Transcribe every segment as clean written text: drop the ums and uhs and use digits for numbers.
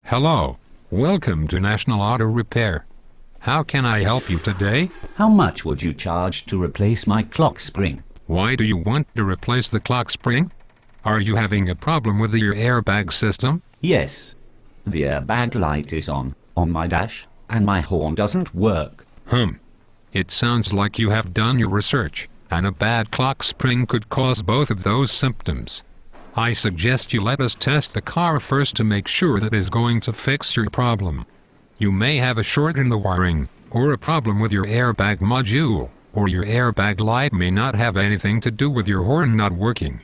Hello. Welcome to National Auto Repair. How can I help you today? How much would you charge to replace my clock spring? Why do you want to replace the clock spring? Are you having a problem with your airbag system? Yes. The airbag light is on my dash, and my horn doesn't work. It sounds like you have done your research, and a bad clock spring could cause both of those symptoms. I suggest you let us test the car first to make sure that is going to fix your problem. You may have a short in the wiring, or a problem with your airbag module, or your airbag light may not have anything to do with your horn not working.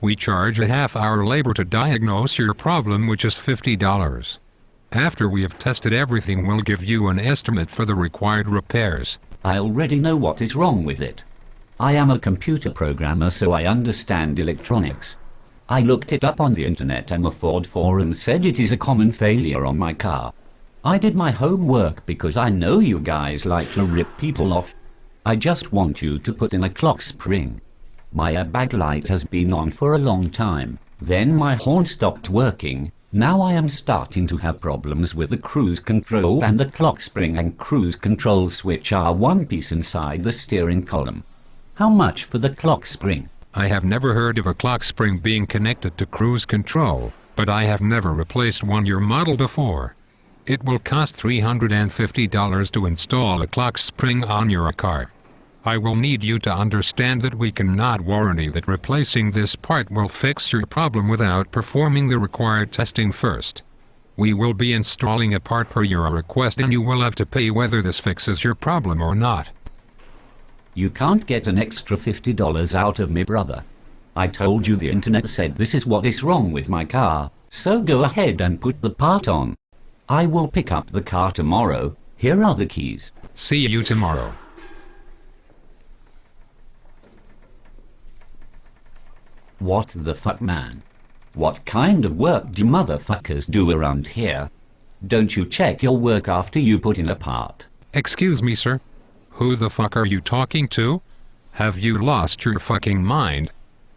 We charge a half-hour labor to diagnose your problem, which is $50. After we have tested everything, we'll give you an estimate for the required repairs. I already know what is wrong with it. I am a computer programmer, so I understand electronics. I looked it up on the internet, and the Ford forum said it is a common failure on my car. I did my homework because I know you guys like to rip people off. I just want you to put in a clock spring. My airbag light has been on for a long time. Then my horn stopped working. Now I am starting to have problems with the cruise control, and the clock spring and cruise control switch are one piece inside the steering column. How much for the clock spring? I have never heard of a clock spring being connected to cruise control, but I have never replaced one your model before. It will cost $350 to install a clock spring on your car. I will need you to understand that we cannot warranty that replacing this part will fix your problem without performing the required testing first. We will be installing a part per your request, and you will have to pay whether this fixes your problem or not. You can't get an extra $50 out of me, brother. I told you the internet said this is what is wrong with my car, so go ahead and put the part on. I will pick up the car tomorrow. Here are the keys. See you tomorrow. What the fuck, man? What kind of work do motherfuckers do around here? Don't you check your work after you put in a part? Excuse me, sir. Who the fuck are you talking to? Have you lost your fucking mind?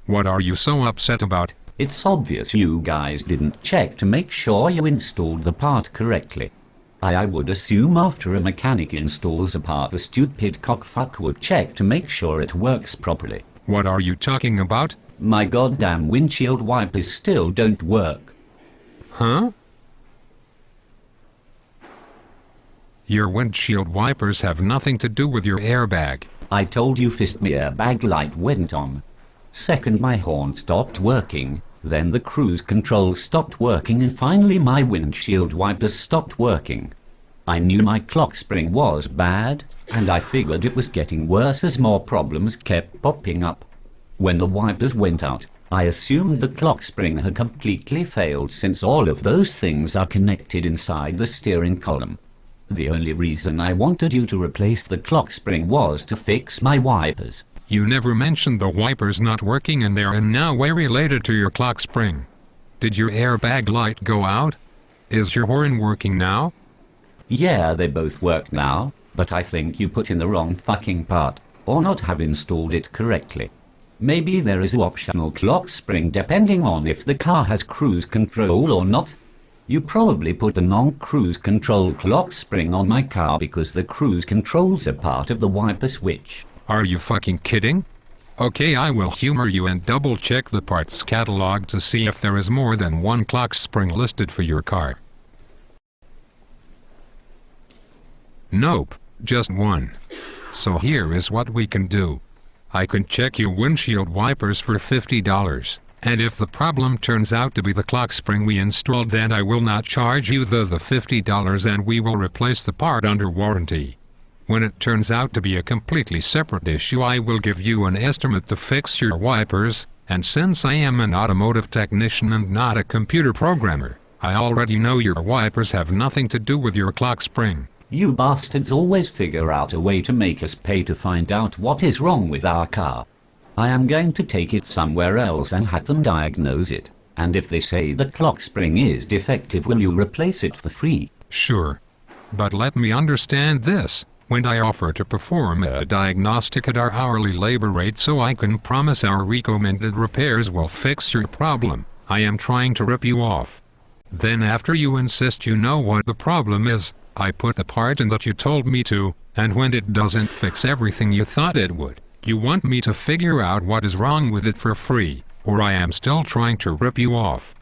What are you so upset about? It's obvious you guys didn't check to make sure you installed the part correctly. I would assume after a mechanic installs a part, the stupid cockfuck would check to make sure it works properly. What are you talking about? My goddamn windshield wipers still don't work. Huh? Your windshield wipers have nothing to do with your airbag. I told you first my airbag light went on. Second, my horn stopped working. Then the cruise control stopped working, and finally my windshield wipers stopped working. I knew my clock spring was bad, and I figured it was getting worse as more problems kept popping up. When the wipers went out, I assumed the clock spring had completely failed, since all of those things are connected inside the steering column. The only reason I wanted you to replace the clock spring was to fix my wipers. You never mentioned the wipers not working, and they are in no way related to your clock spring. Did your airbag light go out? Is your horn working now? Yeah, they both work now, but I think you put in the wrong fucking part, or not have installed it correctly. Maybe there is an optional clock spring depending on if the car has cruise control or not. You probably put a non-cruise control clock spring on my car because the cruise controls are part of the wiper switch. Are you fucking kidding? Okay, I will humor you and double check the parts catalog to see if there is more than one clock spring listed for your car. Nope, just one. So here is what we can do. I can check your windshield wipers for $50. And if the problem turns out to be the clock spring we installed, then I will not charge you the $50, and we will replace the part under warranty. When it turns out to be a completely separate issue, I will give you an estimate to fix your wipers, and since I am an automotive technician and not a computer programmer, I already know your wipers have nothing to do with your clock spring. You bastards always figure out a way to make us pay to find out what is wrong with our car. I am going to take it somewhere else and have them diagnose it. And if they say the clock spring is defective, will you replace it for free? Sure. But let me understand this. When I offer to perform a diagnostic at our hourly labor rate so I can promise our recommended repairs will fix your problem, I am trying to rip you off. Then after you insist you know what the problem is, I put the part in that you told me to, and when it doesn't fix everything you thought it would, you want me to figure out what is wrong with it for free, or I am still trying to rip you off.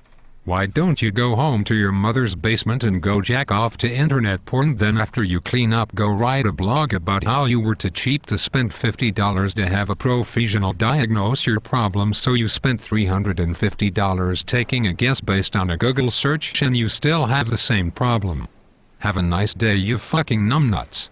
Why don't you go home to your mother's basement and go jack off to internet porn, then after you clean up go write a blog about how you were too cheap to spend $50 to have a professional diagnose your problem, so you spent $350 taking a guess based on a Google search and you still have the same problem. Have a nice day, you fucking numbnuts.